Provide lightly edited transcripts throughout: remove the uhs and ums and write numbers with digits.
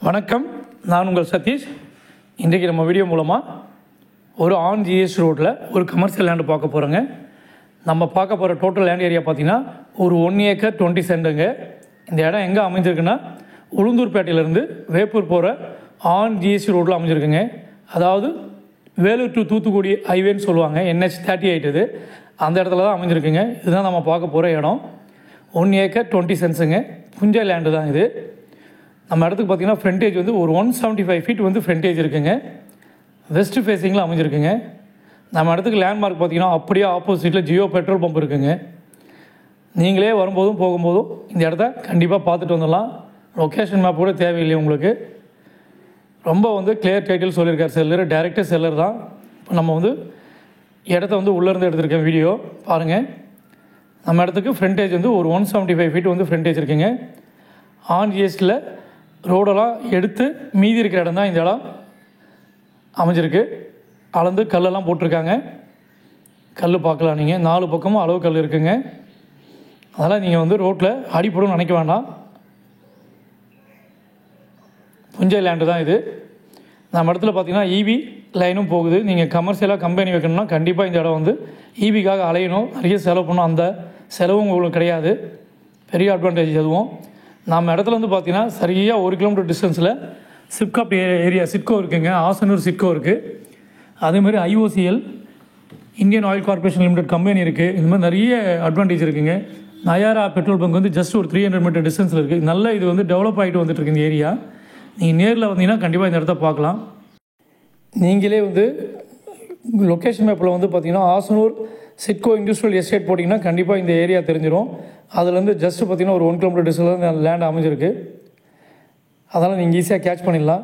வணக்கம், நான் உங்கள் சதீஷ். இன்றைக்கி நம்ம வீடியோ மூலமாக ஒரு ஆன் ஜிஎஸ் ரோட்டில் ஒரு கமர்ஷியல் லேண்டு பார்க்க போகிறோங்க. நம்ம பார்க்க போகிற டோட்டல் லேண்ட் ஏரியா பார்த்திங்கன்னா ஒரு 1 ஏக்கர் 20 சென்ட்டுங்க. இந்த இடம் எங்கே அமைஞ்சிருக்குன்னா உளுந்தூர்பேட்டையிலேருந்து வேப்பூர் போகிற ஆன் ஜிஎஸ் ரோட்டில் அமைஞ்சிருக்குங்க. அதாவது வேலூர் டு தூத்துக்குடி ஹைவேன்னு சொல்லுவாங்க, NH 38 இது அந்த இடத்துல தான் அமைஞ்சிருக்குங்க. இதுதான் நம்ம பார்க்க போகிற இடம். 1 ஏக்கர் 20 சென்ட்ஸுங்க. புஞ்சை லேண்டு தான் இது. நம்ம இடத்துக்கு பார்த்திங்கன்னா ஃப்ரண்டேஜ் வந்து ஒரு 175 ஃபீட் வந்து ஃப்ரண்டேஜ் இருக்குங்க. வெஸ்ட் ஃபேஸிங்கில் அமைஞ்சிருக்குங்க. நம்ம இடத்துக்கு லேண்ட்மார்க் பார்த்திங்கன்னா அப்படியே ஆப்போசிட்டில் ஜியோ பெட்ரோல் பம்ப் இருக்குங்க. நீங்களே வரும்போதும் போகும்போதும் இந்த இடத்த கண்டிப்பாக பார்த்துட்டு வந்துடலாம். லொக்கேஷன் மேப் கூட தேவையில்லை உங்களுக்கு. ரொம்ப வந்து கிளியர் டைட்டில் சொல்லியிருக்கார் செல்லர், டைரெக்டாக செல்லர் தான். இப்போ நம்ம வந்து இடத்த வந்து உள்ளேருந்து எடுத்திருக்கேன் வீடியோ பாருங்கள். நம்ம இடத்துக்கு ஃப்ரண்டேஜ் வந்து ஒரு 175 ஃபீட் வந்து ஃப்ரண்டேஜ் இருக்குங்க. ஆன் ஜிஎஸ்டியில் ரோடெல்லாம் எடுத்து மீதி இருக்கிற இடம் தான் இந்த இடம் அமைஞ்சிருக்கு. அளந்து கல்லெல்லாம் போட்டிருக்காங்க. கல் பார்க்கலாம், நீங்கள் 4 பக்கமும் அளவு கல் இருக்குங்க. அதனால் நீங்கள் வந்து ரோட்டில் அடிப்படும் நினைக்க வேண்டாம். புஞ்சை லேண்டு தான் இது. நம்ம இடத்துல பார்த்திங்கன்னா ஈவி லைனும் போகுது. நீங்கள் கமர்ஷியலாக கம்பெனி வைக்கணும்னா கண்டிப்பாக இந்த இடம் வந்து ஈவிக்காக அலையணும், நிறைய செலவு பண்ணணும். அந்த செலவும் உங்களுக்கு கிடையாது. பெரிய அட்வான்டேஜ் எதுவும். நம்ம இடத்துல வந்து பார்த்திங்கன்னா சரியாக 1 கிலோமீட்டர் டிஸ்டன்ஸில் சிப்காப் ஏரியா சிட்கோ இருக்குங்க. ஆசனூர் சிட்கோ இருக்குது. அதேமாதிரி IOCL Indian oil corporation limited company இருக்குது. இந்த மாதிரி நிறைய அட்வான்டேஜ் இருக்குங்க. நயாரா பெட்ரோல் பங்க் வந்து ஜஸ்ட் ஒரு 300 மீட்டர் டிஸ்டன்ஸில் இருக்குது. நல்ல இது வந்து டெவலப் ஆகிட்டு வந்துட்டுருக்கு இந்த ஏரியா. நீங்கள் நேரில் வந்தீங்கன்னா கண்டிப்பாக இந்த இடத்த பார்க்கலாம். நீங்களே வந்து லொக்கேஷன் மேப்பில் வந்து பார்த்திங்கன்னா ஆசனூர் சிட்கோ இண்டஸ்ட்ரியல் எஸ்டேட் போட்டிங்கன்னா கண்டிப்பாக இந்த ஏரியா தெரிஞ்சிடும். அதுலேருந்து ஜஸ்ட்டு பார்த்திங்கன்னா ஒரு 1 கிலோமீட்டர் டிஸ்டன்ஸில் அந்த லேண்ட் அமைஞ்சிருக்கு. அதனால் நீங்கள் ஈஸியாக கேட்ச் பண்ணிடலாம்.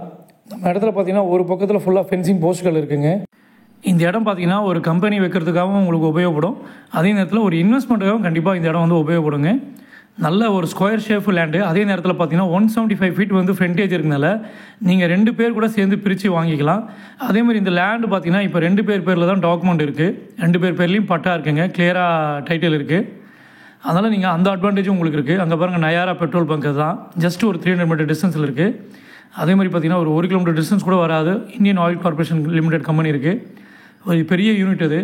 நம்ம இடத்துல பார்த்திங்கன்னா ஒரு பக்கத்தில் ஃபுல்லாக ஃபென்சிங் போஸ்ட்கள் இருக்குங்க. இந்த இடம் பார்த்திங்கன்னா ஒரு கம்பெனி வைக்கிறதுக்காகவும் உங்களுக்கு உபயோகப்படும். அதே நேரத்தில் ஒரு இன்வெஸ்ட்மெண்ட்டுக்காகவும் கண்டிப்பாக இந்த இடம் வந்து உபயோகப்படுங்க. நல்ல ஒரு ஸ்கொயர் ஷேப் லேண்டு. அதே நேரத்தில் பார்த்திங்கன்னா 175 ஃபீட் வந்து ஃப்ரண்டேஜ் இருக்கனால நீங்கள் 2 பேர் கூட சேர்ந்து பிரித்து வாங்கிக்கலாம். அதேமாதிரி இந்த லேண்டு பார்த்திங்கன்னா இப்போ 2 பேர் பேரில் தான் டாக்குமெண்ட் இருக்குது. 2 பேர் பேர்லேயும் பட்டா இருக்குங்க, கிளியராக டைட்டில் இருக்குது. அதனால் நீங்கள் அந்த அட்வான்டேஜும் உங்களுக்கு இருக்குது. அங்கே பாருங்கள், நயாரா பெட்ரோல் பங்க் தான் ஜஸ்ட் ஒரு 300 மீட்டர் டிஸ்டன்ஸில் இருக்குது. அதே மாதிரி பார்த்திங்கன்னா ஒரு 1 கிலோமீட்டர் டிஸ்டன்ஸ் கூட வராது. Indian oil corporation limited company இருக்குது. ஒரு பெரிய யூனிட் அது.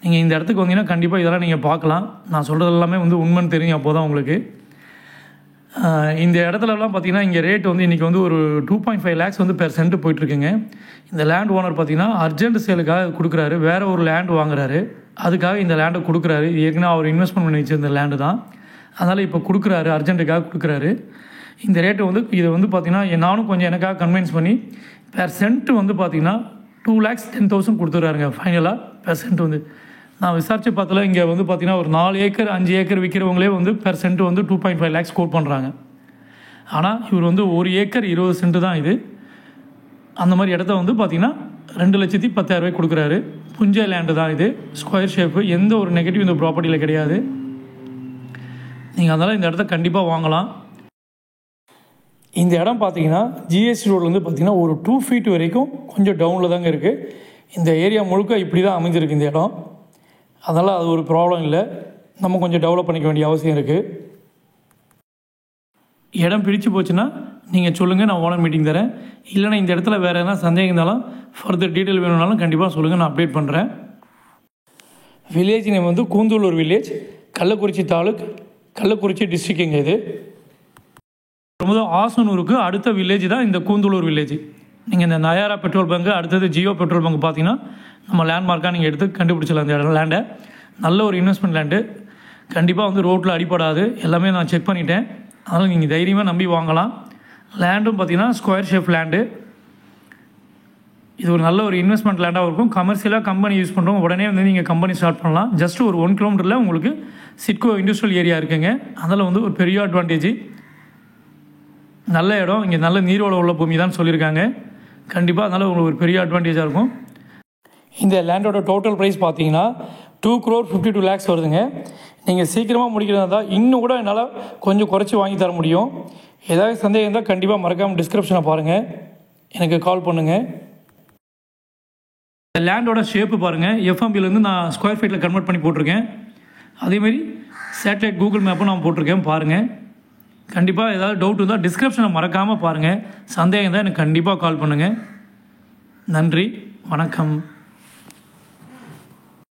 நீங்கள் இந்த இடத்துக்கு வந்தீங்கன்னா கண்டிப்பாக இதெல்லாம் நீங்கள் பார்க்கலாம். நான் சொல்கிறது எல்லாமே வந்து உண்மைன்னு தெரியும் அப்போ தான் உங்களுக்கு. இந்த இடத்துலலாம் பார்த்திங்கன்னா இங்கே ரேட் வந்து இன்றைக்கி வந்து ஒரு 2.5 லேக்ஸ் வந்து பெர் சென்ட் போயிட்டுருக்குங்க. இந்த லேண்ட் ஓனர் பார்த்திங்கன்னா அர்ஜென்ட் சேலுக்காக கொடுக்குறாரு. வேறு ஒரு லேண்ட் வாங்குறாரு, அதுக்காக இந்த லேண்டை கொடுக்குறாரு. ஏற்கனவே அவர் இன்வெஸ்ட்மெண்ட் பண்ணி வச்சிருந்த லேண்டு தான். அதனால் இப்போ கொடுக்குறாரு, அர்ஜென்ட்டுக்காக கொடுக்குறாரு. இந்த ரேட்டு வந்து இதை வந்து பார்த்திங்கன்னா நானும் கொஞ்சம் எனக்காக கன்வின்ஸ் பண்ணி பெர் சென்ட் வந்து பார்த்திங்கன்னா 2,10,000 கொடுத்துட்றாருங்க ஃபைனலாக பெர் சென்ட் வந்து. நான் விசாரித்து பார்த்தல இங்கே வந்து பார்த்திங்கன்னா ஒரு 4 ஏக்கர் 5 ஏக்கர் விற்கிறவங்களே வந்து பெர் சென்ட் வந்து 2.5 லேக்ஸ் கோட் பண்ணுறாங்க. ஆனால் இவர் வந்து 1 ஏக்கர் 20 சென்ட் தான் இது. அந்த மாதிரி இடத்த வந்து பார்த்திங்கன்னா 2,10,000 கொடுக்குறாரு. புஞ்சை லேண்டு தான் இது, ஸ்கொயர் ஷேப்பு. எந்த ஒரு நெகட்டிவ் இந்த ப்ராப்பர்ட்டியில் கிடையாது. நீங்கள் அதனால் இந்த இடத்த கண்டிப்பாக வாங்கலாம். இந்த இடம் பார்த்திங்கன்னா GST ரோட்லேருந்து பார்த்திங்கன்னா ஒரு 2 ஃபீட் வரைக்கும் கொஞ்சம் டவுனில் தாங்க இருக்குது. இந்த ஏரியா முழுக்க இப்படி தான் அமைஞ்சிருக்கு இந்த இடம். அதனால் அது ஒரு ப்ராப்ளம் இல்லை. நம்ம கொஞ்சம் டெவலப் பண்ணிக்க வேண்டிய அவசியம் இருக்குது. இடம் பிரித்து போச்சுன்னா நீங்கள் சொல்லுங்கள், நான் ஓனர் மீட்டிங் தரேன். இல்லைனா இந்த இடத்துல வேறு எதனா சந்தேகம் இருந்தாலும் ஃபர்தர் டீட்டெயில் வேணும்னாலும் கண்டிப்பாக சொல்லுங்கள், நான் அப்டேட் பண்ணுறேன். வில்லேஜ் நேம் வந்து கூந்தூலூர் வில்லேஜ், கள்ளக்குறிச்சி தாலுக், கள்ளக்குறிச்சி டிஸ்ட்ரிக்டுங்க இது. ஆசனூருக்கு அடுத்த வில்லேஜ் தான் இந்த கூந்தூலூர் வில்லேஜ். நீங்கள் இந்த நயாரா பெட்ரோல் பங்கு அடுத்தது ஜியோ பெட்ரோல் பங்கு பார்த்தீங்கன்னா நம்ம லேண்ட்மார்க்காக நீங்கள் எடுத்து கண்டுபிடிச்சலாம். இந்த இடம் லேண்டை நல்ல ஒரு இன்வெஸ்ட்மெண்ட் லேண்டு. கண்டிப்பாக வந்து ரோட்டில் அடிப்படாது. எல்லாமே நான் செக் பண்ணிட்டேன். அதனால் நீங்கள் தைரியமாக நம்பி வாங்கலாம். லேண்டும் பார்த்திங்கன்னா ஸ்கொயர் ஷேப் லேண்டு. இது ஒரு நல்ல ஒரு இன்வெஸ்ட்மெண்ட் லேண்டாக இருக்கும். கமர்ஷியலாக கம்பெனி யூஸ் பண்ணுறோம், உடனே வந்து நீங்கள் கம்பெனி ஸ்டார்ட் பண்ணலாம். ஜஸ்ட் ஒரு 1 கிலோமீட்டரில் உங்களுக்கு சிட்கோ இண்டஸ்ட்ரியல் ஏரியா இருக்குங்க. அதில் வந்து ஒரு பெரிய அட்வான்டேஜ். நல்ல இடம். இங்கே நல்ல நீரோட உள்ள பூமி தான் சொல்லியிருக்காங்க. கண்டிப்பாக அதனால் உங்களுக்கு ஒரு பெரிய அட்வான்டேஜாக இருக்கும். இந்த லேண்டோட டோட்டல் ப்ரைஸ் பார்த்தீங்கன்னா 2,52 lakhs வருதுங்க. நீங்கள் சீக்கிரமாக முடிக்கிறதா இருந்தால் இன்னும் கூட என்னால் கொஞ்சம் குறைச்சி வாங்கி தர முடியும். ஏதாவது சந்தேகம் இருந்தால் கண்டிப்பாக மறக்காமல் டிஸ்கிரிப்ஷனை பாருங்கள், எனக்கு கால் பண்ணுங்கள். இந்த லேண்டோட ஷேப்பு பாருங்கள். FMBலேருந்து நான் ஸ்கொயர் ஃபீட்டில் கன்வெர்ட் பண்ணி போட்டிருக்கேன். அதேமாதிரி சேட்டலைட் கூகுள் மேப்பும் நான் போட்டிருக்கேன் பாருங்கள். கண்டிப்பாக ஏதாவது டவுட் இருந்தால் டிஸ்கிரிப்ஷனை மறக்காமல் பாருங்கள். சந்தேகம் தான் எனக்கு கண்டிப்பாக கால் பண்ணுங்கள். நன்றி, வணக்கம்.